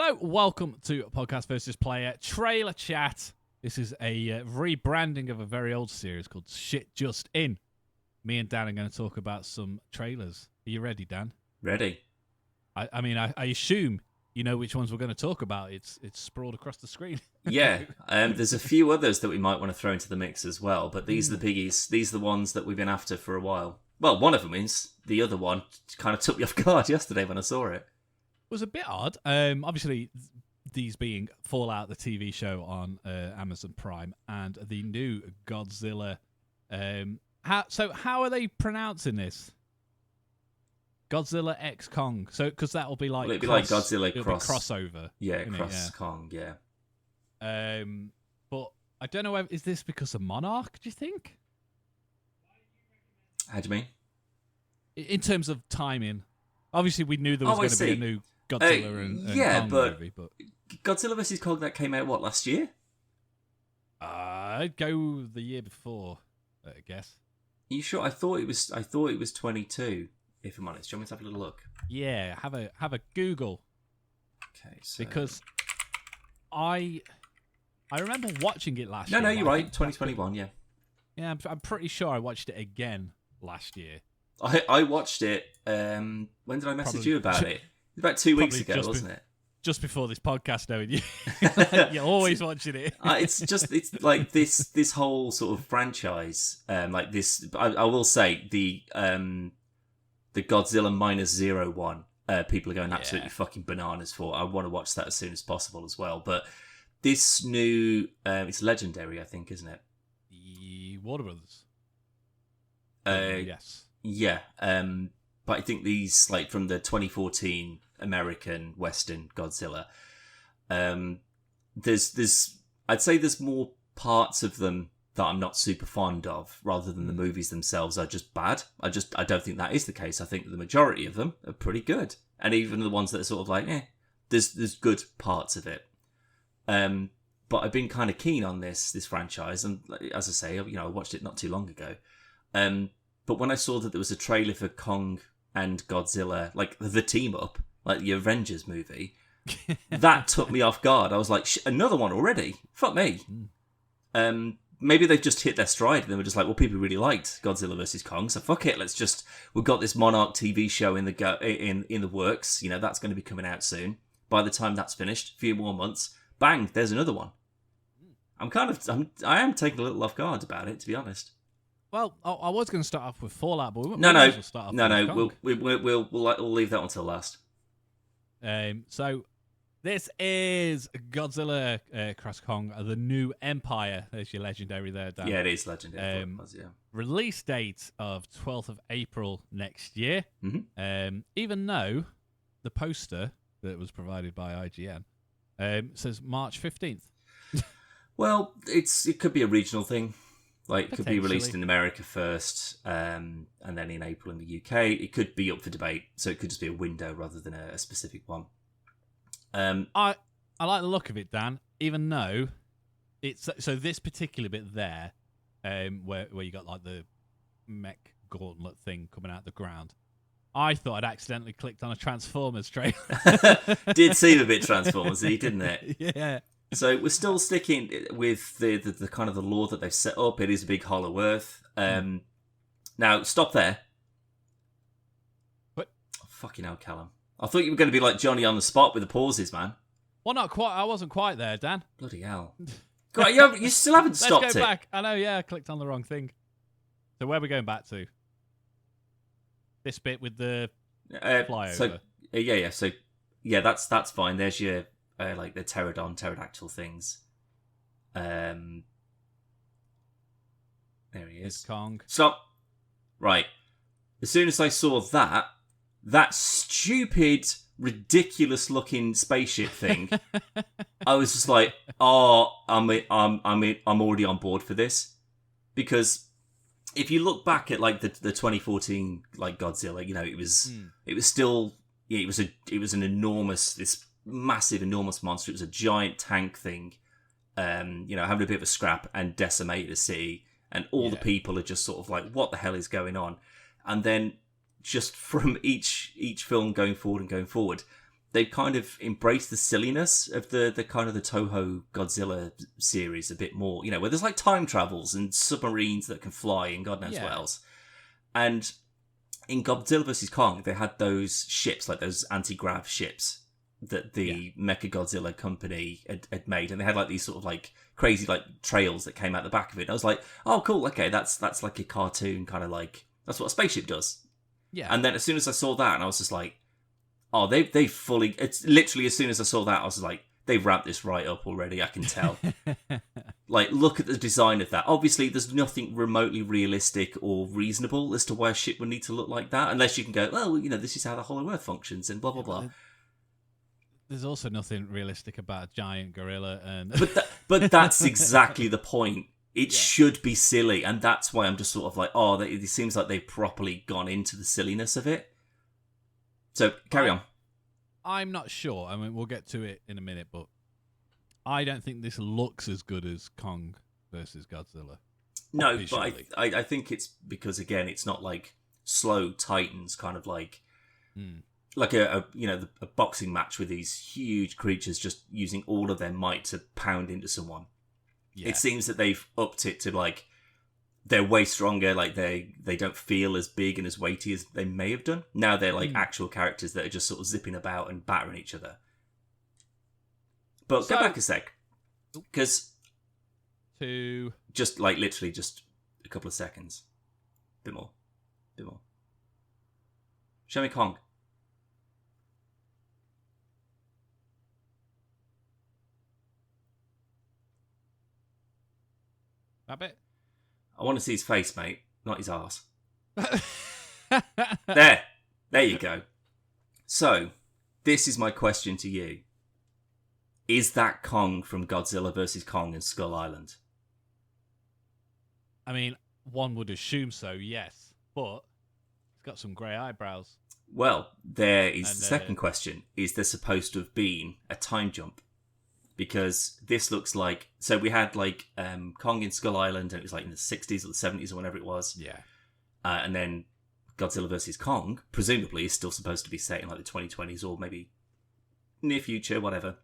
Hello, welcome to Podcast versus Player Trailer Chat. This is a rebranding of a very old series called Shit Just In. Me and Dan are going to talk about some trailers. Are you ready, Dan? Ready. I assume you know which ones we're going to talk about. It's sprawled across the screen. Yeah, there's a few others that we might want to throw into the mix as well, but these are the biggies. These are the ones that we've been after for a while. Well, one of them is. The other one kind of took me off guard yesterday when I saw it. It was a bit odd. Obviously, these being Fallout, the TV show on Amazon Prime, and the new Godzilla. How are they pronouncing this? Godzilla X Kong. So because that'll be like It'd be like Godzilla crossover. Yeah, cross Kong. Yeah. But I don't know. Is this because of Monarch? Do you think? How do you mean? In terms of timing, obviously we knew there was going to be a new Godzilla and Kong movie, but Godzilla vs Kong that came out last year? I'd go the year before, I guess. Are you sure? I thought it was 22. If I'm honest, do you want me to have a little look? Yeah, have a Google. Okay, so because I remember watching it last year. No, you're right. 2021. Yeah. Yeah, I'm pretty sure I watched it again last year. I watched it. When did I message you about it? It was about 2 weeks ago, wasn't it? Just before this podcast, knowing you, you're always watching it. It's like this whole sort of franchise. Like this, I will say the Godzilla -01. People are going absolutely fucking bananas for. I want to watch that as soon as possible as well. But this new, it's Legendary, I think, isn't it? Warner Brothers. Yes. Yeah, but I think these, like, from the 2014 American Western Godzilla, there's I'd say there's more parts of them that I'm not super fond of, rather than the movies themselves are just bad. I don't think that is the case. I think the majority of them are pretty good, and even the ones that are sort of like, there's good parts of it. But I've been kind of keen on this franchise, and as I say, I watched it not too long ago. But when I saw that there was a trailer for Kong and Godzilla, like the team up, like the Avengers movie, that took me off guard. I was like, another one already? Fuck me. Maybe they've just hit their stride and they were just like, well, people really liked Godzilla vs Kong, so fuck it. We've got this Monarch TV show in the works. That's going to be coming out soon. By the time that's finished, a few more months, bang, there's another one. I am taking a little off guard about it, to be honest. Well, I was going to start off with Fallout, but we'll leave that one till last. So this is Godzilla Cross Kong, the New Empire. There's your Legendary there, Dan. Yeah, it is Legendary. Release date of 12th of April next year. Mm-hmm. Even though the poster that was provided by IGN says March 15th. Well, it could be a regional thing. Like, it could be released in America first, and then in April in the UK. It could be up for debate, so it could just be a window rather than a specific one. I like the look of it, Dan, even though it's so this particular bit there, where you got like the mech gauntlet thing coming out of the ground. I thought I'd accidentally clicked on a Transformers trailer. Did seem a bit Transformers-y, didn't it? Yeah. So we're still sticking with the kind of the lore that they've set up. It is a big Hollow Earth. Now, stop there. What? Oh, fucking hell, Callum. I thought you were going to be like Johnny on the spot with the pauses, man. Well, not quite. I wasn't quite there, Dan. Bloody hell. Go on, you still haven't stopped it. Let's go back. I know, yeah, I clicked on the wrong thing. So where are we going back to? This bit with the flyover. So, that's fine. There's your... like the pterodactyl things. There he is. Kong. Stop. Right. As soon as I saw that stupid, ridiculous-looking spaceship thing, I was just like, "Oh, I'm already on board for this." Because if you look back at like the 2014 like Godzilla, it was still it was an enormous this. Massive, enormous monster. It was a giant tank thing, having a bit of a scrap and decimated a city, and all the people are just sort of like, what the hell is going on? And then just from each film going forward, they've kind of embraced the silliness of the kind of the Toho Godzilla series a bit more. You know, where there's like time travels and submarines that can fly and God knows what else. And in Godzilla vs. Kong, they had those ships, like those anti-grav ships that the Mechagodzilla company had made, and they had like these sort of like crazy like trails that came out the back of it. And I was like, oh, cool, okay, that's like a cartoon kind of like, that's what a spaceship does. Yeah. And then as soon as I saw that, and I was just like, oh, they fully, it's literally as soon as I saw that, I was like, they've ramped this right up already, I can tell. Like, look at the design of that. Obviously, there's nothing remotely realistic or reasonable as to why a ship would need to look like that, unless you can go, well, you know, this is how the Hollow Earth functions, and blah, blah, blah. There's also nothing realistic about a giant gorilla. And But that's exactly the point. It should be silly, and that's why I'm just sort of like, oh, it seems like they've properly gone into the silliness of it. So, carry on. I'm not sure. I mean, we'll get to it in a minute, but I don't think this looks as good as Kong versus Godzilla. No, but I think it's because, again, it's not like slow Titans, kind of like like a boxing match with these huge creatures just using all of their might to pound into someone. Yeah. It seems that they've upped it to like they're way stronger, like they don't feel as big and as weighty as they may have done. Now they're like actual characters that are just sort of zipping about and battering each other. But go back a sec, because just like literally just a couple of seconds, bit more. Show me Kong. That bit. I want to see his face, mate, not his arse. There you go. So, this is my question to you. Is that Kong from Godzilla vs. Kong and Skull Island? I mean, one would assume so, yes. But he's got some grey eyebrows. Well, there is the second question. Is there supposed to have been a time jump? Because this looks like... So we had like Kong in Skull Island, and it was like in the 60s or the 70s or whenever it was. Yeah. And then Godzilla vs. Kong, presumably, is still supposed to be set in like the 2020s or maybe near future, whatever.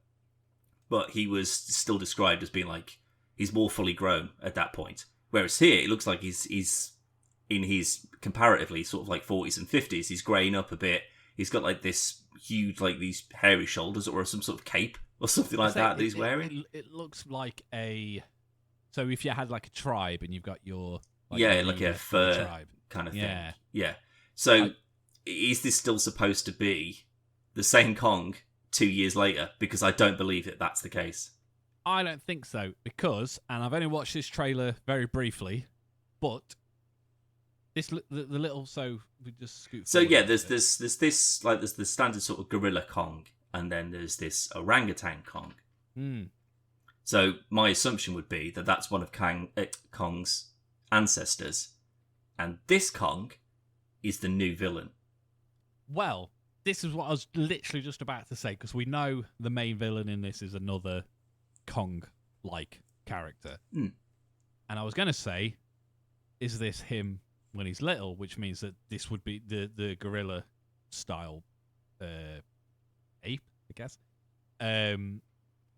But he was still described as being like... He's more fully grown at that point. Whereas here, it looks like he's in his comparatively sort of like 40s and 50s. He's greying up a bit. He's got like this huge, like these hairy shoulders or some sort of cape or something like that he's wearing. It looks like a... So if you had like a tribe and you've got your... Like a fur tribe kind of thing. Yeah. So is this still supposed to be the same Kong 2 years later? Because I don't believe that that's the case. I don't think so, because, and I've only watched this trailer very briefly, but this the little, so we just scoot. So yeah, there's this like there's the standard sort of gorilla Kong, and then there's this orangutan Kong. So my assumption would be that that's one of Kong's ancestors, and this Kong is the new villain. Well, this is what I was literally just about to say, because we know the main villain in this is another Kong-like character. And I was going to say, is this him when he's little, which means that this would be the gorilla-style ape, I guess,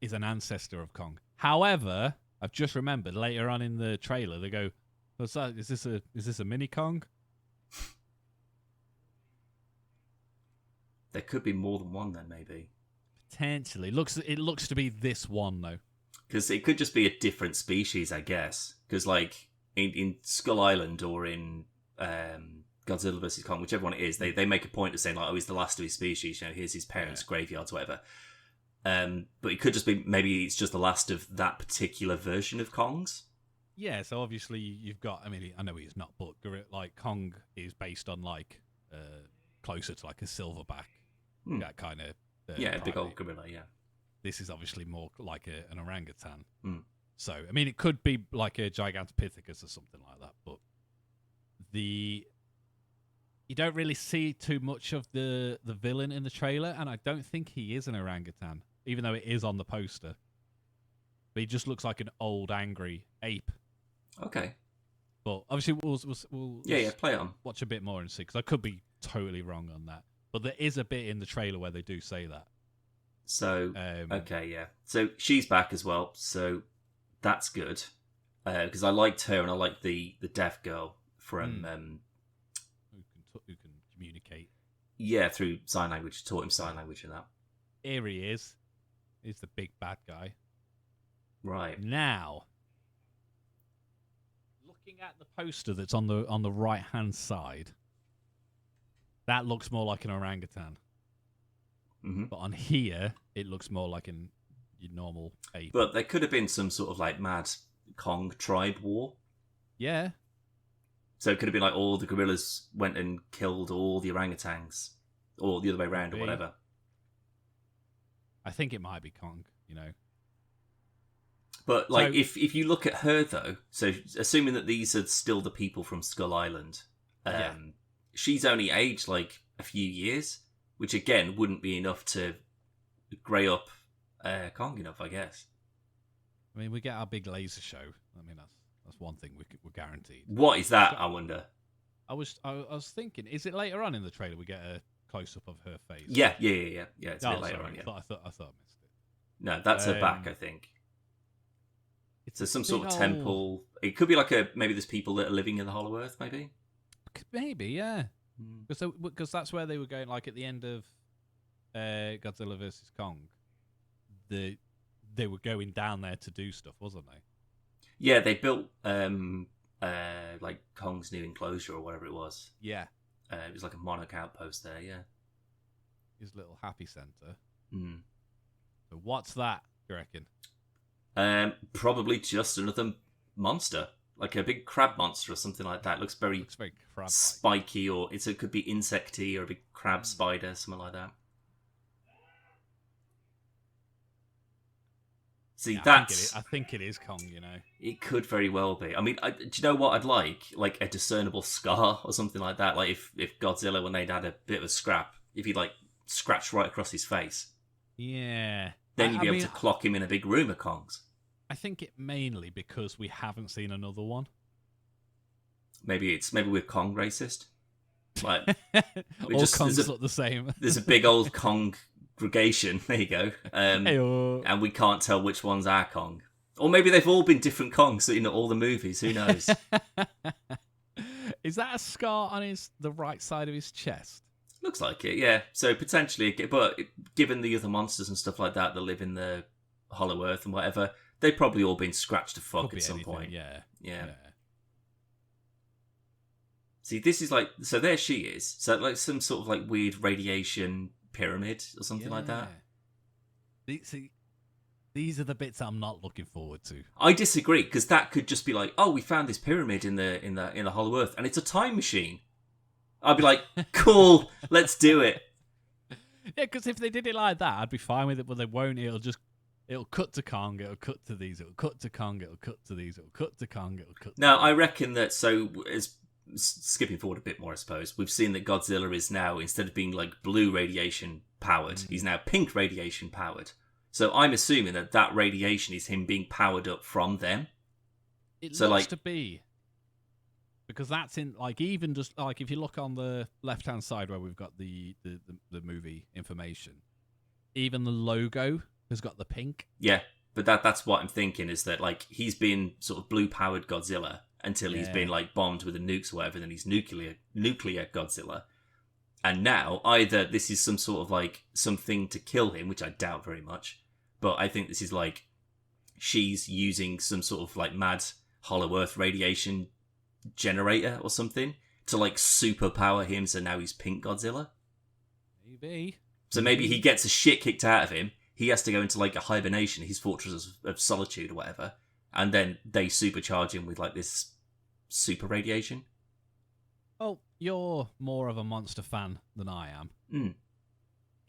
is an ancestor of Kong. However, I've just remembered, later on in the trailer, they go, what's that? Is this a mini Kong? There could be more than one then, maybe. Potentially. It looks to be this one, though. Because it could just be a different species, I guess. Because, like, in Skull Island or in Godzilla vs. Kong, whichever one it is, they make a point of saying, like, oh, he's the last of his species, you know, here's his parents' graveyards, whatever. But it could just be, maybe it's just the last of that particular version of Kong's. Yeah, so obviously you've got, I mean, I know he's not, but, like, Kong is based on, like, closer to, like, a silverback. That kind of... a big old gorilla, yeah. This is obviously more like an orangutan. So, I mean, it could be like a Gigantopithecus or something like that, but you don't really see too much of the villain in the trailer, and I don't think he is an orangutan, even though it is on the poster. But he just looks like an old, angry ape. Okay. But obviously, we'll play it on. Watch a bit more and see, because I could be totally wrong on that. But there is a bit in the trailer where they do say that. So okay, yeah. So she's back as well. So that's good because I liked her and I liked the deaf girl from who can communicate. Yeah, through sign language. Taught him sign language and that. Here he is. He's the big bad guy. Right. Now, looking at the poster that's on the right hand side, that looks more like an orangutan. Mm-hmm. But on here, it looks more like your normal ape. But there could have been some sort of like mad Kong tribe war. Yeah. So it could have been like all the gorillas went and killed all the orangutans, or the other way around, or whatever. I think it might be Kong, you know. But like, if you look at her though, so assuming that these are still the people from Skull Island, she's only aged like a few years, which again wouldn't be enough to grey up Kong enough, I guess. I mean, we get our big laser show. I mean, that's one thing we're guaranteed. What is that? I wonder. I was thinking, is it later on in the trailer we get a close up of her face? Yeah. It's a bit later on. Yeah. I thought I missed it. No, that's her back, I think. So some sort of temple. It could be like maybe there's people that are living in the Hollow Earth, maybe. Maybe, yeah. Because that's where they were going. Like at the end of Godzilla versus Kong, they were going down there to do stuff, wasn't they? Yeah, they built like Kong's new enclosure or whatever it was. Yeah, it was like a monarch outpost there. Yeah, his little happy center. Mm. So what's that? You reckon? Probably just another monster, like a big crab monster or something like that. Looks very crab-like. Spiky, or it could be insecty or a big crab spider, something like that. See, I think it is Kong. You know, it could very well be. I mean, do you know what I'd like a discernible scar or something like that? Like if Godzilla, when they'd had a bit of a scrap, if he like scratched right across his face, yeah, then you'd be able to clock him in a big room of Kongs. I think it mainly because we haven't seen another one. Maybe we're Kong racist. Like all Kongs look the same. There's a big old congregation. There you go. And we can't tell which one's our Kong. Or maybe they've all been different Kongs in all the movies. Who knows? Is that a scar on the right side of his chest? Looks like it, yeah. So potentially, but given the other monsters and stuff like that live in the Hollow Earth and whatever, they've probably all been scratched to fuck at some point. Yeah. See, this is like, so there she is. So like some sort of like weird radiation pyramid or something like that. See, these are the bits I'm not looking forward to. I disagree, because that could just be like, oh, we found this pyramid in the Hollow Earth, and it's a time machine. I'd be like, cool, let's do it. Yeah, because if they did it like that, I'd be fine with it, but they won't. It'll cut to Kong, it'll cut to these, it'll cut to Kong, it'll cut to these, it'll cut to Kong, it'll cut to Now, I reckon that, so, skipping forward a bit more, I suppose, we've seen that Godzilla is now, instead of being like blue radiation powered, he's now pink radiation powered. So I'm assuming that radiation is him being powered up from them. It looks to be. Because that's in, like, even just, like, if you look on the left-hand side where we've got the movie information, even the logo has got the pink. Yeah, but that's what I'm thinking, is that, like, he's been sort of blue-powered Godzilla until he's been, like, bombed with the nukes or whatever, then he's nuclear Godzilla. And now, either this is some sort of, like, something to kill him, which I doubt very much, but I think this is, like, she's using some sort of, like, mad Hollow Earth radiation generator or something to like superpower him, so now he's pink Godzilla. Maybe. So maybe he gets a shit kicked out of him, he has to go into like a hibernation, his fortress of solitude or whatever, and then they supercharge him with like this super radiation. Oh, you're more of a monster fan than I am.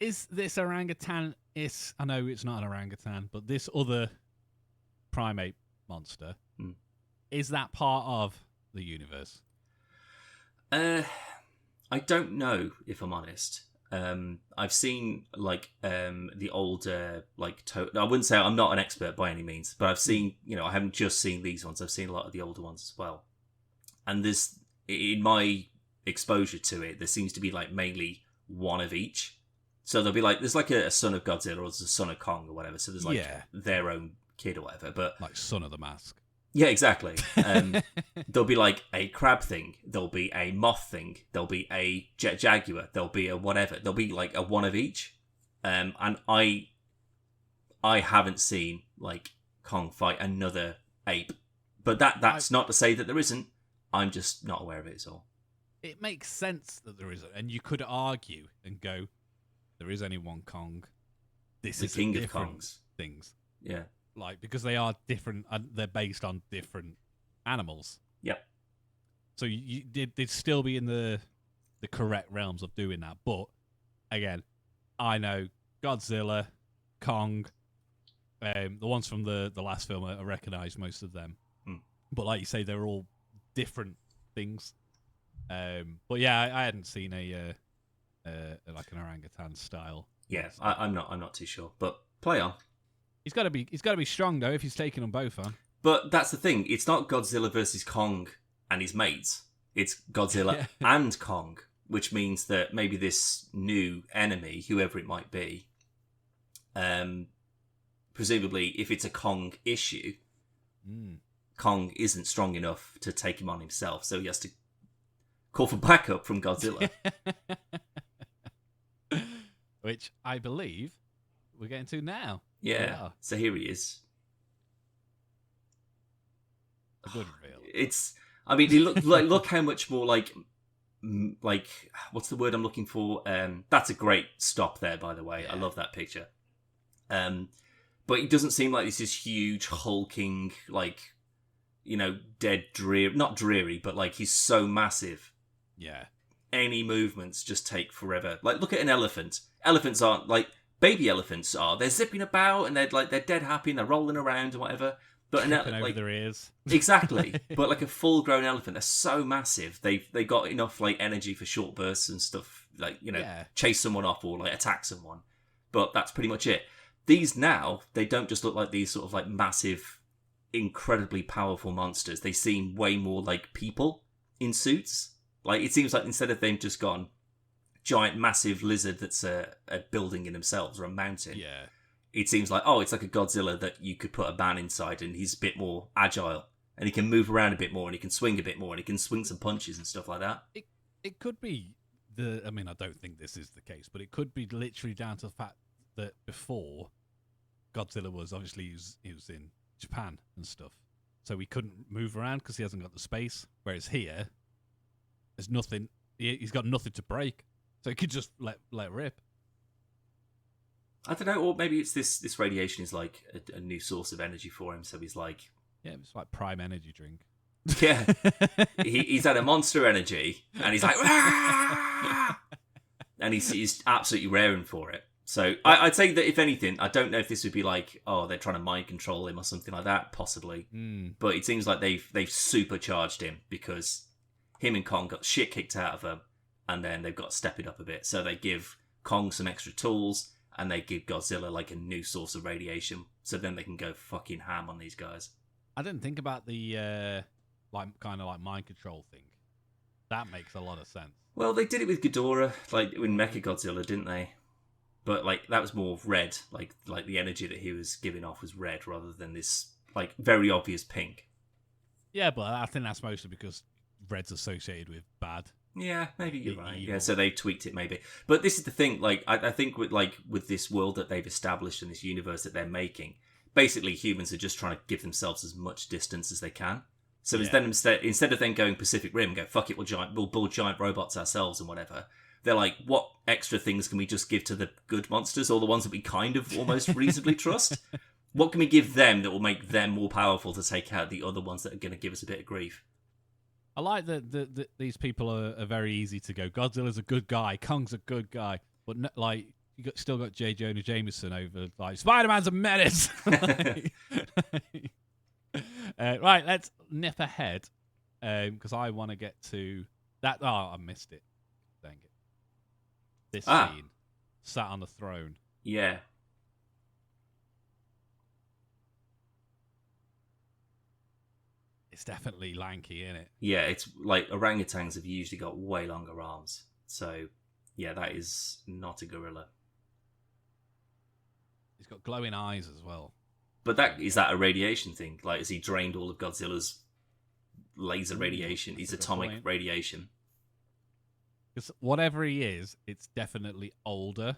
Is this orangutan, I know it's not an orangutan, but this other primate monster, is that part of the universe? I don't know, if I'm honest. I've seen like the older like I wouldn't say, I'm not an expert by any means, but I've seen, I haven't just seen these ones, I've seen a lot of the older ones as well. And there's, in my exposure to it, there seems to be like mainly one of each. So there'll be like, there's like a son of Godzilla or there's a son of Kong or whatever. So there's like Yeah. their own kid or whatever. But Like Son of the Mask. yeah, exactly. There'll be like a crab thing. There'll be a moth thing. There'll be a jet jaguar. There'll be a whatever. There'll be like a one of each. And I haven't seen like Kong fight another ape. But that's not to say that there isn't. I'm just not aware of it at all. It makes sense that there isn't, and you could argue and go, there is only one Kong. This is the king of Kongs. Things. Yeah. Like, because they are different, and they're based on different animals. Yep. So they'd still be in the correct realms of doing that. But again, I know Godzilla, Kong, the ones from the last film, I recognise most of them. But like you say, they're all different things. But yeah, I hadn't seen a like an orangutan style. Yeah, I'm not too sure, but play on. He's got to be strong though if he's taking them both on. But that's the thing. It's not Godzilla versus Kong and his mates. It's Godzilla and Kong, which means that maybe this new enemy, whoever it might be, presumably if it's a Kong issue, Kong isn't strong enough to take him on himself, so he has to call for backup from Godzilla. Which I believe we're getting to now. Yeah. So here he is. A good reveal. It's. I mean, he look how much more like what's the word I'm looking for? That's a great stop there, by the way. Yeah. I love that picture. But he doesn't seem like this is huge hulking, like, you know, dead dreary. Not dreary, but like he's so massive. Yeah. Any movements just take forever. Like, look at an elephant. Elephants aren't like baby elephants are. They're zipping about and they're dead happy and they're rolling around and whatever. But over their ears. Exactly. But like a full grown elephant, they're so massive. They got enough like energy for short bursts and stuff. Like, you know, chase someone off or like attack someone. But that's pretty much it. These now, they don't just look like these sort of like massive, incredibly powerful monsters. They seem way more like people in suits. Like, it seems like instead of them just gone giant, massive lizard that's a building in themselves or a mountain, it seems like, it's like a Godzilla that you could put a man inside and he's a bit more agile and he can move around a bit more and he can swing a bit more and he can swing some punches and stuff like that. It could be I mean, I don't think this is the case, but it could be literally down to the fact that before Godzilla was obviously he was in Japan and stuff, so he couldn't move around because he hasn't got the space. Whereas here, there's nothing. He's got nothing to break, so he could just let rip. I don't know, or maybe it's this radiation is like a new source of energy for him. So he's like, it's like prime energy drink. Yeah, he's had a monster energy, and he's like, and he's absolutely raring for it. So I'd say that if anything, I don't know if this would be like, they're trying to mind control him or something like that, possibly. But it seems like they've supercharged him because him and Kong got shit kicked out of them, and then they've got to step it up a bit. So they give Kong some extra tools, and they give Godzilla like a new source of radiation, so then they can go fucking ham on these guys. I didn't think about the kind of mind control thing. That makes a lot of sense. Well, they did it with Ghidorah, like in Mechagodzilla, didn't they? But like that was more red, like the energy that he was giving off was red rather than this like very obvious pink. Yeah, but I think that's mostly because red's associated with bad. Yeah, maybe you're right. Evil. Yeah, so they tweaked it maybe. But this is the thing, like I think with this world that they've established and this universe that they're making, basically humans are just trying to give themselves as much distance as they can. So instead of then going Pacific Rim, go fuck it, we'll build giant robots ourselves and whatever. They're like, what extra things can we just give to the good monsters, or the ones that we kind of almost reasonably trust? What can we give them that will make them more powerful to take out the other ones that are going to give us a bit of grief? I like that these people are very easy to go. Godzilla's a good guy, Kong's a good guy, but like still got J. Jonah Jameson over like Spider-Man's a menace. Right, let's nip ahead because I want to get to that. Oh, I missed it. Dang it. This scene, sat on the throne. Yeah. It's definitely lanky, isn't it? Yeah, it's like orangutans have usually got way longer arms. So, yeah, that is not a gorilla. He's got glowing eyes as well. But is that a radiation thing? Like, has he drained all of Godzilla's laser radiation, his atomic radiation? Because whatever he is, it's definitely older.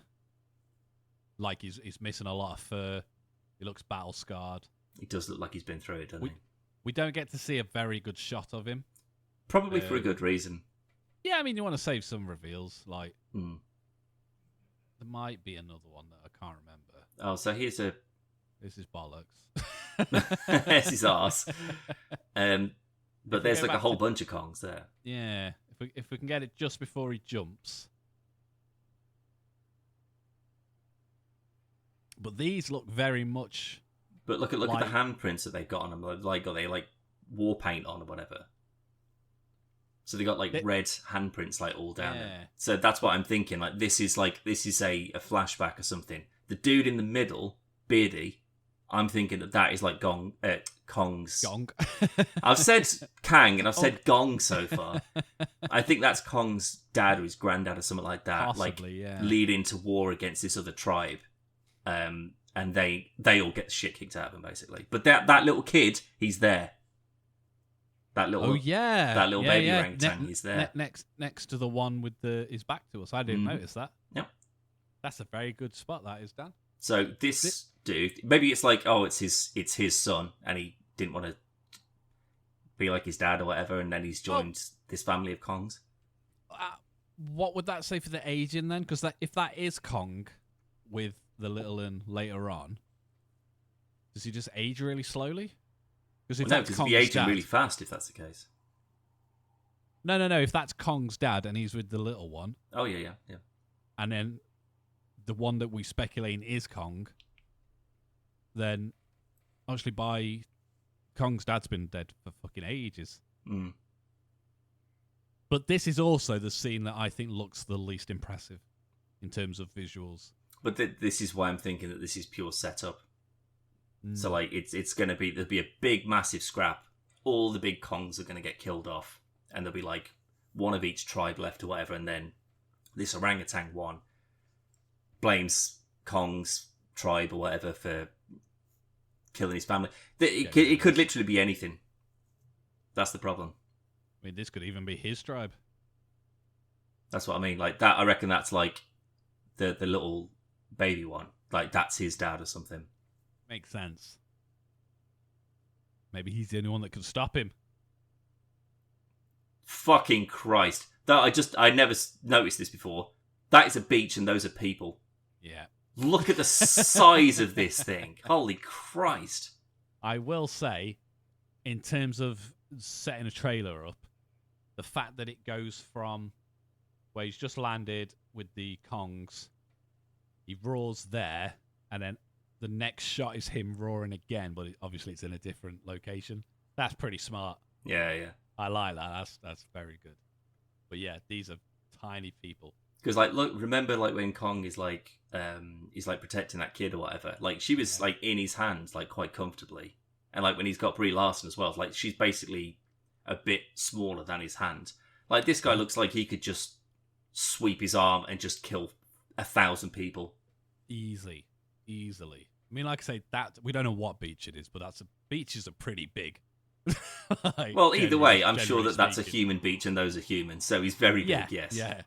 Like, he's missing a lot of fur. He looks battle scarred. He does look like he's been through it, doesn't he? We don't get to see a very good shot of him. Probably for a good reason. Yeah, I mean, you want to save some reveals. Like, there might be another one that I can't remember. Oh, so here's a... This is bollocks. There's his arse. But there's like a whole bunch of Kongs there. Yeah. If we can get it just before he jumps. But these look very much... But look at the handprints that they've got on them. Like, got they like war paint on or whatever. So they got like red handprints like all down there. So that's what I'm thinking. Like this is a flashback or something. The dude in the middle, Beardy, I'm thinking that is like Kong's. Gong. I've said Kang and I've said Gong so far. I think that's Kong's dad or his granddad or something like that. Possibly, leading to war against this other tribe. And they all get the shit kicked out of them basically. But that little kid, he's there. That little baby orangutan, he's there. Next to the one with his back to us. I didn't notice that. Yep. That's a very good spot, that is, Dan. So this dude, maybe it's like, oh, it's his son, and he didn't want to be like his dad or whatever, and then he's joined this family of Kongs. What would that say for the aging then? Because if that is Kong with the little one later on, does he just age really slowly? Because he'd be aging really fast if that's the case. No. If that's Kong's dad and he's with the little one. Oh yeah. And then the one that we speculate is Kong, then obviously Kong's dad's been dead for fucking ages. Mm. But this is also the scene that I think looks the least impressive in terms of visuals. But this is why I'm thinking that this is pure setup. So like it's going to be, there'll be a big massive scrap. All the big Kongs are going to get killed off, and there'll be like one of each tribe left or whatever, and then this orangutan one blames Kong's tribe or whatever for killing his family. It could literally be anything. That's the problem. I mean, this could even be his tribe. That's what I mean. Like that, I reckon that's like the little baby one. Like that's his dad or something. Makes sense. Maybe he's the only one that can stop him. Fucking Christ. I never noticed this before. That is a beach and those are people. Yeah. Look at the size of this thing. Holy Christ. I will say, in terms of setting a trailer up, the fact that it goes from where he's just landed with the Kongs, he roars there, and then the next shot is him roaring again, but obviously it's in a different location. That's pretty smart. Yeah. I like that. That's very good. But yeah, these are tiny people. Because like, look, remember like when Kong is like, he's like protecting that kid or whatever. Like she was like in his hands, like quite comfortably, and like when he's got Brie Larson as well, like she's basically a bit smaller than his hand. Like this guy looks like he could just sweep his arm and just kill 1,000 people easily. I mean, like I say, that we don't know what beach it is, but beaches are pretty big. Like, well, either way, I'm sure that's a human beach and those are humans, so he's very big, yes. Yeah.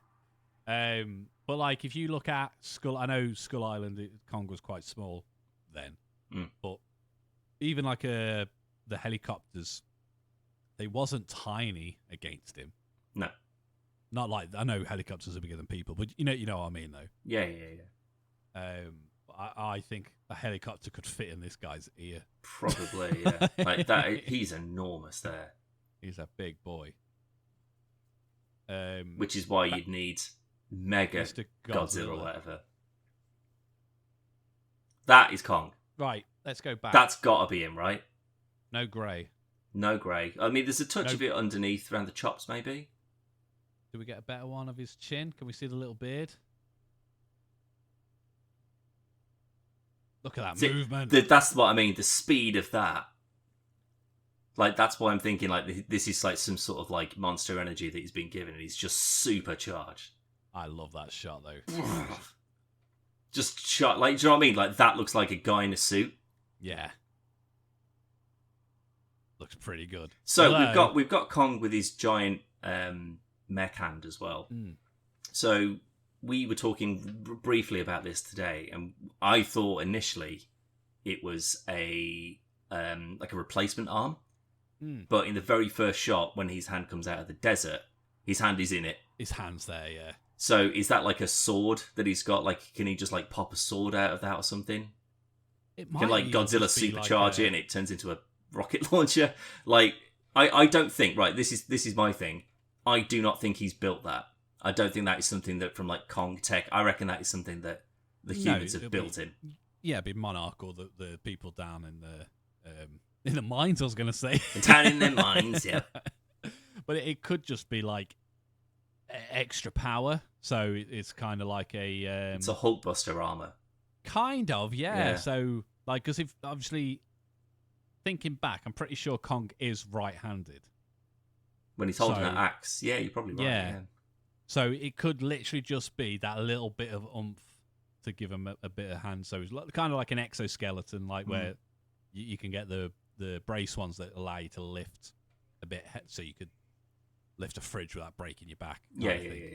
But like, if you look at I know Skull Island, Kong was quite small then, but even like the helicopters, they wasn't tiny against him. No. Not like, I know helicopters are bigger than people, but you know what I mean, though. Yeah. I think a helicopter could fit in this guy's ear. Probably, yeah. Like that, he's enormous there. He's a big boy. Which is why you'd need Mega Godzilla or whatever. That is Kong. Right, let's go back. That's got to be him, right? No grey. I mean, there's a touch of it underneath, around the chops, maybe. Do we get a better one of his chin? Can we see the little beard? Look at that movement. That's what I mean. The speed of that. Like, that's why I'm thinking, like, this is like some sort of like monster energy that he's been given, and he's just supercharged. I love that shot, though. just shot. Like, do you know what I mean? Like that looks like a guy in a suit. Yeah. Looks pretty good. So we've got Kong with his giant mech hand as well. So we were talking briefly about this today, and I thought initially it was a like a replacement arm. But in the very first shot, when his hand comes out of the desert, his hand is in it. His hand's there, yeah. So is that like a sword that he's got? Like, can he just like pop a sword out of that or something? It might can like Godzilla supercharge it and it turns into a rocket launcher? Like, I don't think, right, this is my thing. I do not think he's built that. I don't think that is something that from like Kong Tech. I reckon that is something that the humans have built in. Yeah, it'd be Monarch or the people down in the mines, I was going to say. Down in the mines, yeah. But it could just be like extra power. So it's kind of like a... it's a Hulkbuster armor. Kind of, yeah. So, like, because if obviously thinking back, I'm pretty sure Kong is right-handed. When he's holding that axe. Yeah, you're probably right. Yeah. So it could literally just be that little bit of oomph to give him a bit of hand. So it's kind of like an exoskeleton, like where you can get the brace ones that allow you to lift a bit, so you could lift a fridge without breaking your back. Yeah.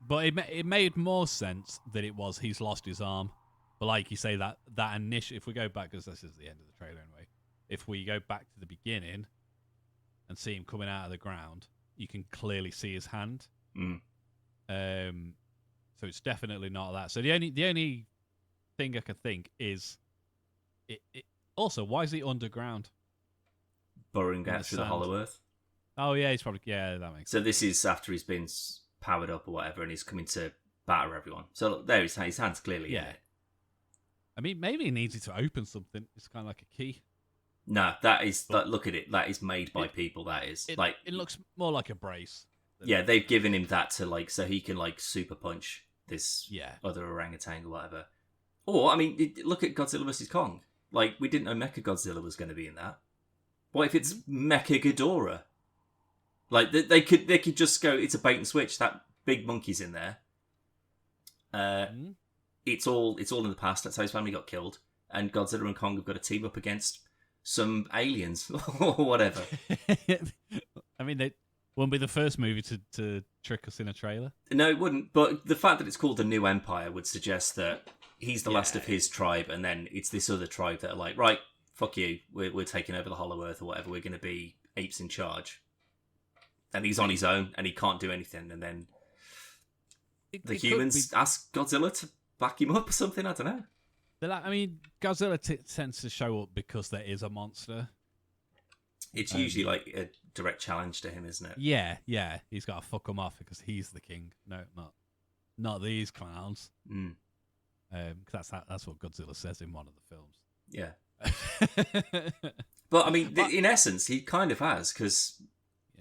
But it made more sense that it was he's lost his arm. But like you say, that initial, if we go back, because this is the end of the trailer anyway, if we go back to the beginning and see him coming out of the ground, you can clearly see his hand. So it's definitely not that. So the only thing I could think is it also, why is he underground? Burrowing out through the hollow earth. Oh yeah, he's probably that makes sense. So this is after he's been powered up or whatever, and he's coming to batter everyone. So look, there his hand's clearly in it. I mean, maybe he needs it to open something. It's kind of like a key. No, that is. Look at it. That is made by people. That is like it looks more like a brace. Yeah, they've given him that to like so he can like super punch this other orangutan or whatever. Or I mean, look at Godzilla vs Kong. Like we didn't know Mecha Godzilla was going to be in that. What if it's Mecha Ghidorah? Like they could just go. It's a bait and switch. That big monkey's in there. It's all in the past. That's how his family got killed, and Godzilla and Kong have got to team up against some aliens or whatever. I mean, they wouldn't be the first movie to trick us in a trailer. No, it wouldn't. But the fact that it's called the New Empire would suggest that he's the last of his tribe, and then it's this other tribe that are like, right, fuck you, we're taking over the Hollow Earth or whatever. We're going to be apes in charge, and he's on his own and he can't do anything. And then the humans ask Godzilla to back him up or something. I don't know. I mean, Godzilla tends to show up because there is a monster. It's usually like a direct challenge to him, isn't it? Yeah. He's got to fuck him off because he's the king. No, not these clowns. Because that's what Godzilla says in one of the films. Yeah. But I mean, in essence, he kind of has because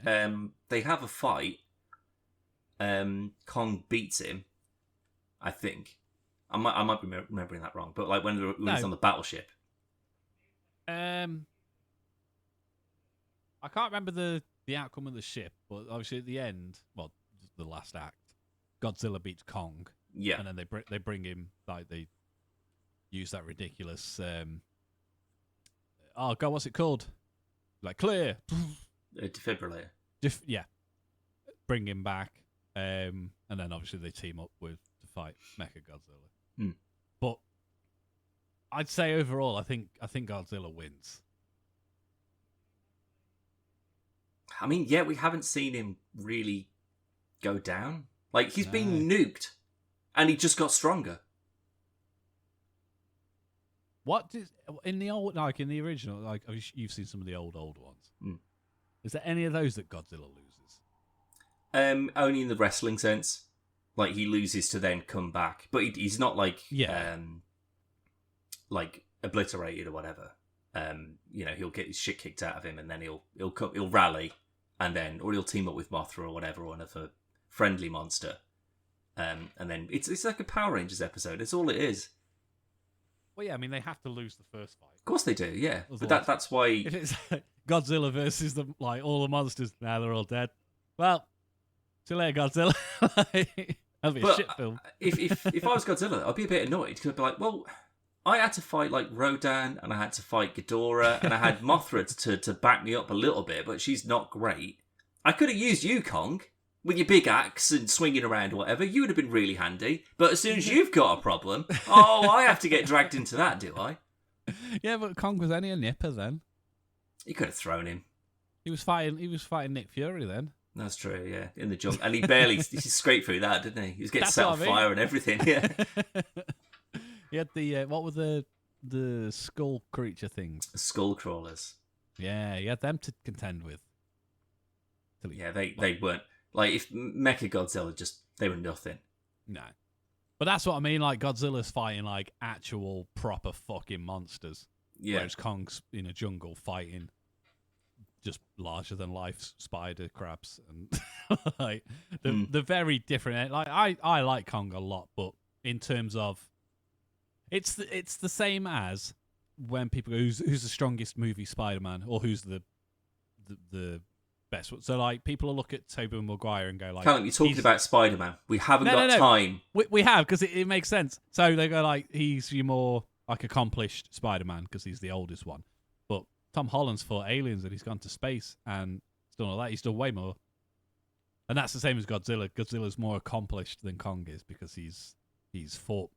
they have a fight. Kong beats him, I think. I might be remembering that wrong, but like when he's on the battleship. I can't remember the outcome of the ship, but obviously at the end, well, the last act, Godzilla beats Kong. Yeah, and then they bring him, like they use that ridiculous. Oh God, what's it called? Like clear. A defibrillator. Yeah, bring him back, and then obviously they team up to fight Mecha Godzilla. But I'd say overall, I think Godzilla wins. I mean, yeah, we haven't seen him really go down. Like he's been nuked, and he just got stronger. In the original? Like you've seen some of the old ones. Is there any of those that Godzilla loses? Only in the wrestling sense. Like he loses to then come back, but he's not like like obliterated or whatever. He'll get his shit kicked out of him, and then he'll rally, and then or he'll team up with Mothra or whatever, or another friendly monster, and then it's like a Power Rangers episode. It's all it is. Well, yeah, I mean they have to lose the first fight. Of course they do, yeah. But that's why if it's Godzilla versus all the monsters, now they're all dead. Well, see you later, Godzilla. That'd be a shit film. if I was Godzilla, I'd be a bit annoyed because I'd be like, well, I had to fight like Rodan and I had to fight Ghidorah and I had Mothra to back me up a little bit, but she's not great. I could have used you, Kong, with your big axe and swinging around or whatever. You would have been really handy. But as soon as you've got a problem, I have to get dragged into that, do I? Yeah, but Kong was only a nipper then. You could have thrown him. He was fighting Nick Fury then. That's true, yeah, in the jungle. And he scraped through that, didn't he? He was getting set on fire and everything, yeah. He had the, what were the skull creature things? Skull crawlers. Yeah, he had them to contend with. Yeah, they weren't. Like, if Mecha Godzilla they were nothing. No. But that's what I mean, like, Godzilla's fighting, like, actual proper fucking monsters. Yeah. Whereas Kong's in a jungle fighting just larger than life spider crabs. And, like, they're very different. Like, I like Kong a lot, but in terms of... It's the same as when people go, who's the strongest movie Spider-Man? Or who's the best one? So, like, people will look at Tobey Maguire and go, like... Callum, you're talking about Spider-Man. We haven't got time. We have, because it makes sense. So they go, like, he's your more, like, accomplished Spider-Man, because he's the oldest one. But Tom Holland's fought aliens and he's gone to space and he's done all that. He's done way more. And that's the same as Godzilla. Godzilla's more accomplished than Kong is, because he's fought,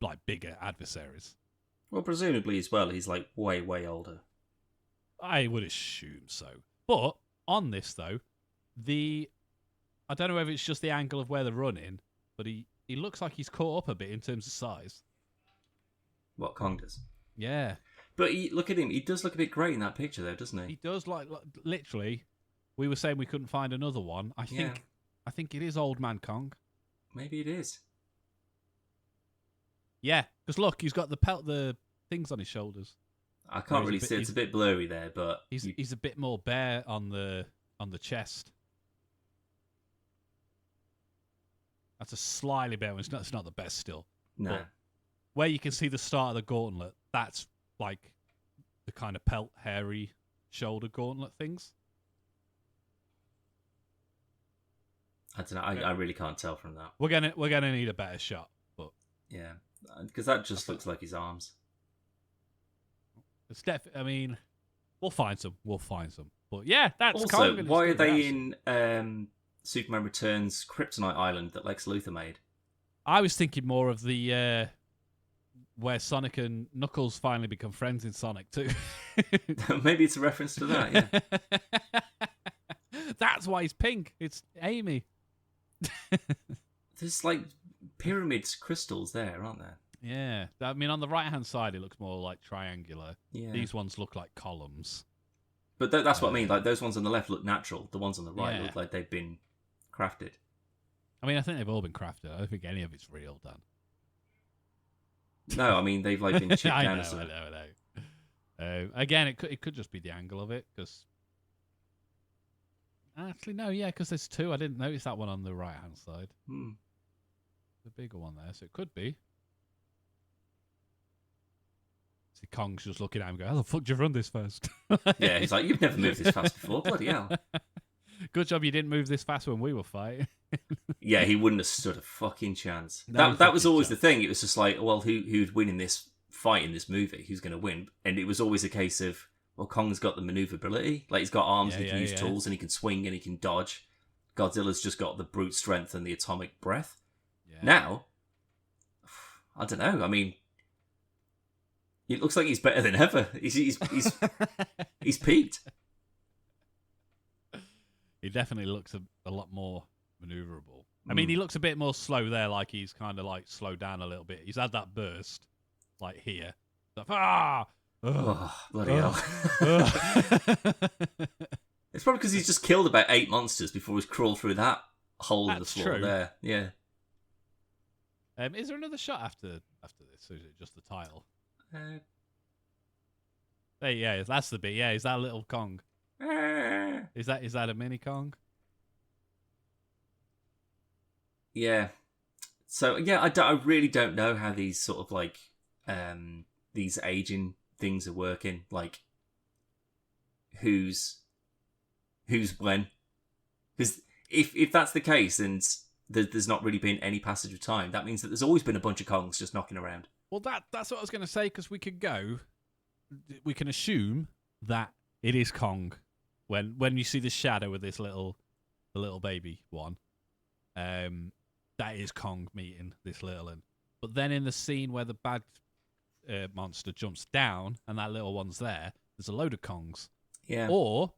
like, bigger adversaries. Well, presumably as well, he's, like, way, way older. I would assume so. But on this, though, I don't know whether it's just the angle of where they're running, but he looks like he's caught up a bit in terms of size. What, Kong does? Yeah. But look at him. He does look a bit great in that picture, though, doesn't he? He does, like literally. We were saying we couldn't find another one. I think it is Old Man Kong. Maybe it is. Yeah, because look, he's got the things on his shoulders. I can't really see. It's a bit blurry there, but he's a bit more bare on the chest. That's a slightly better one. It's not the best still. No. But where you can see the start of the gauntlet, that's like the kind of pelt, hairy shoulder gauntlet things. I don't know. I really can't tell from that. We're gonna need a better shot, but yeah, because that just looks like his arms. it's I mean, we'll find some. But yeah, that's also. Kong, Why are they in Superman Returns Kryptonite Island that Lex Luthor made? I was thinking more of the where Sonic and Knuckles finally become friends in Sonic 2. Maybe it's a reference to that. Yeah. That's why he's pink. It's Amy. There's like pyramids, crystals there, aren't there? Yeah. I mean, on the right-hand side, it looks more like triangular. Yeah. These ones look like columns. But that's what I mean. Like, those ones on the left look natural. The ones on the right look like they've been crafted. I mean, I think they've all been crafted. I don't think any of it's real, Dan. No, I mean, they've like been chipped down. I know. Again, it could just be the angle of it, because... Actually, no, yeah, because there's two. I didn't notice that one on the right-hand side. The bigger one there, so it could be. See, Kong's just looking at him going, how the fuck did you run this fast? Yeah, he's like, you've never moved this fast before, bloody hell. Good job you didn't move this fast when we were fighting. Yeah, he wouldn't have stood a fucking chance. No that was always the thing. It was just like, well, who'd win in this fight in this movie? Who's going to win? And it was always a case of, well, Kong's got the maneuverability. Like, he's got arms, he can use tools, and he can swing, and he can dodge. Godzilla's just got the brute strength and the atomic breath. Yeah. Now, I don't know. I mean, it looks like he's better than ever. He's peaked. He definitely looks a lot more maneuverable. I mean, he looks a bit more slow there, like he's kind of like slowed down a little bit. He's had that burst, like here. Like, bloody hell. It's probably because he's just killed about 8 monsters before he's crawled through that hole in the floor there. Yeah. Is there another shot after this, or is it just the title? Yeah, that's the bit. Yeah, is that a little Kong? Is that a mini Kong? Yeah. So yeah, I really don't know how these sort of like these aging things are working. Like who's when? Because if that's the case, and there's not really been any passage of time. That means that there's always been a bunch of Kongs just knocking around. Well, that's what I was going to say, because we can assume that it is Kong when you see the shadow of the little baby one. That is Kong meeting this little one. But then in the scene where the bad monster jumps down and that little one's there's a load of Kongs. Yeah. Or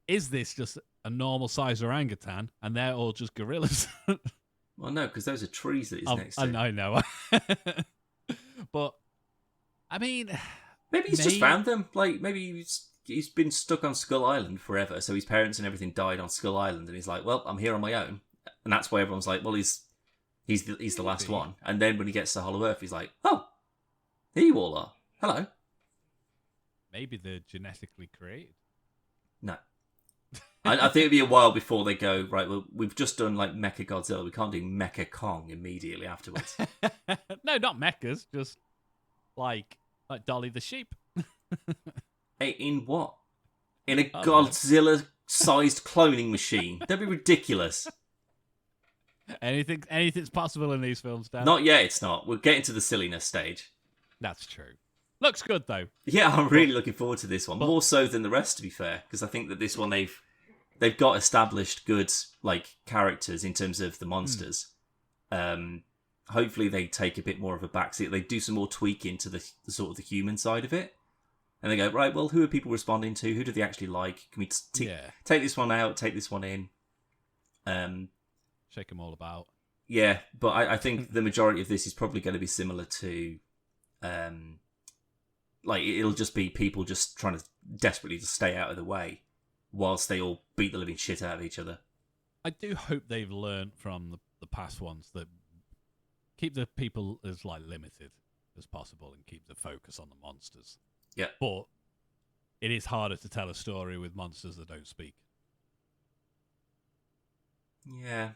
is this just a normal size orangutan and they're all just gorillas? Well, no, because those are trees that he's next to. I know. But, I mean... Maybe he's just found them. Like, maybe he's been stuck on Skull Island forever, so his parents and everything died on Skull Island, and he's like, well, I'm here on my own. And that's why everyone's like, well, he's the last one. And then when he gets to Hollow Earth, he's like, oh, here you all are. Hello. Maybe they're genetically created. No. I think it'd be a while before they go, right, well, we've just done, like, Mecha Godzilla. We can't do Mecha Kong immediately afterwards. No, not mechas. Just, like Dolly the sheep. Hey, in what? In a Godzilla-sized cloning machine? That'd be ridiculous. Anything's possible in these films, Dan. Not yet, it's not. We're getting to the silliness stage. That's true. Looks good, though. Yeah, I'm really looking forward to this one. More so than the rest, to be fair. Because I think that this one, they've got established good, like, characters in terms of the monsters. Hopefully they take a bit more of a backseat. They do some more tweaking to the sort of the human side of it. And they go, right, well, who are people responding to? Who do they actually like? Can we take this one out, take this one in? Shake them all about. Yeah, but I think the majority of this is probably going to be similar to... like, it'll just be people just trying to desperately just stay out of the way whilst they all beat the living shit out of each other. I do hope they've learned from the past ones that keep the people as limited as possible and keep the focus on the monsters. Yeah. But it is harder to tell a story with monsters that don't speak. Yeah.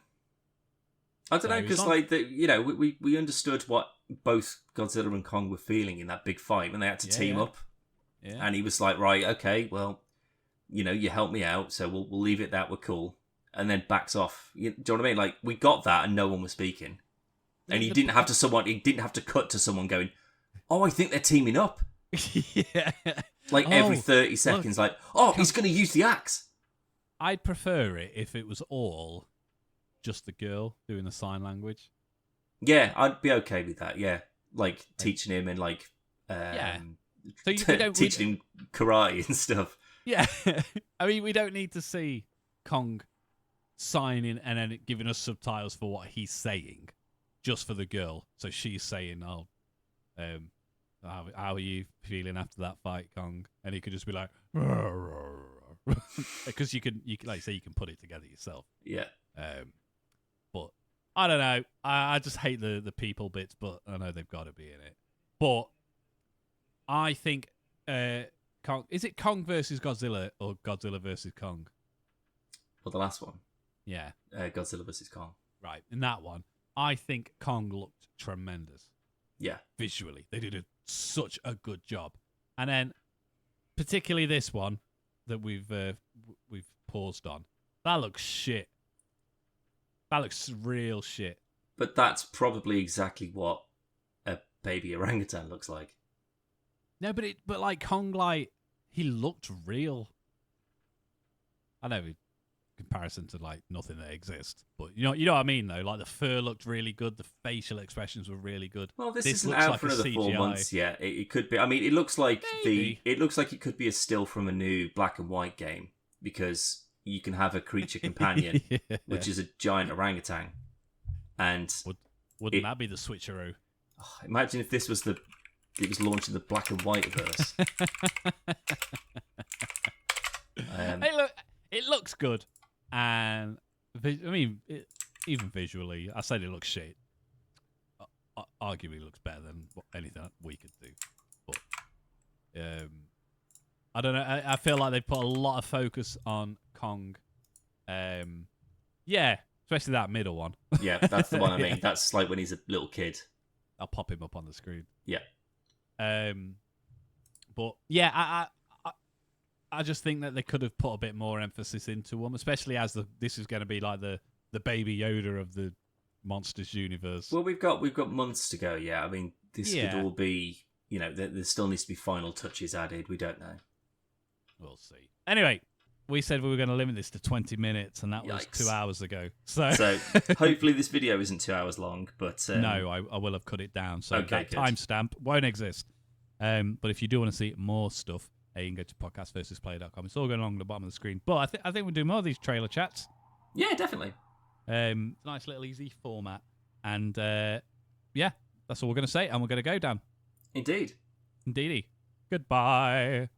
I don't know, because we understood what both Godzilla and Kong were feeling in that big fight when they had to team up. Yeah. And he was like, right, okay, well, you helped me out, so we'll leave it that, we're cool. And then backs off. Do you know what I mean? Like, we got that and no one was speaking. And he didn't have to cut to someone going, oh, I think they're teaming up. Yeah. Like every 30 seconds, like, oh, he's going to use the axe. I'd prefer it if it was all just the girl doing the sign language. Yeah, I'd be okay with that, yeah. Like, teaching him and, like, so teaching him karate and stuff. Yeah. I mean, we don't need to see Kong signing and then giving us subtitles for what he's saying, just for the girl. So she's saying, how are you feeling after that fight, Kong? And he could just be like, because you can like say you can put it together yourself. Yeah. But I don't know. I just hate the people bits, but I know they've got to be in it. But I think Kong, is it Kong versus Godzilla or Godzilla versus Kong? Well, the last one. Yeah. Godzilla versus Kong. Right. In that one, I think Kong looked tremendous. Yeah. Visually. They did such a good job. And then, particularly this one that we've paused on, that looks shit. That looks real shit. But that's probably exactly what a baby orangutan looks like. No, but like Kong, like, he looked real. I know, in comparison to like nothing that exists, but you know what I mean though. Like the fur looked really good, the facial expressions were really good. Well, this isn't out for another 4 months yet. It could be. I mean, it looks like it could be a still from a new black and white game, because you can have a creature companion, which is a giant orangutan, and wouldn't that be the switcheroo? Oh, imagine if this was it was launched in the black and white verse. Hey, look, it looks good, and I mean, even visually, I said it looks shit. Arguably, it looks better than anything we could do. But I don't know. I feel like they put a lot of focus on Kong. Yeah, especially that middle one. Yeah, that's the one I mean. That's like when he's a little kid. I'll pop him up on the screen. Yeah. But yeah, I just think that they could have put a bit more emphasis into him, especially as this is going to be like the baby Yoda of the Monsters universe. Well, we've got months to go. Yeah, I mean, this could all be. There still needs to be final touches added. We don't know. We'll see. Anyway, we said we were going to limit this to 20 minutes, and that was 2 hours ago. So hopefully this video isn't 2 hours long, but... No, I will have cut it down, so okay, that timestamp won't exist. But if you do want to see more stuff, you can go to podcastversusplay.com. It's all going along the bottom of the screen. But I think we'll do more of these trailer chats. Yeah, definitely. Nice little easy format. And that's all we're going to say, and we're going to go, Dan. Indeed. Indeedy. Goodbye.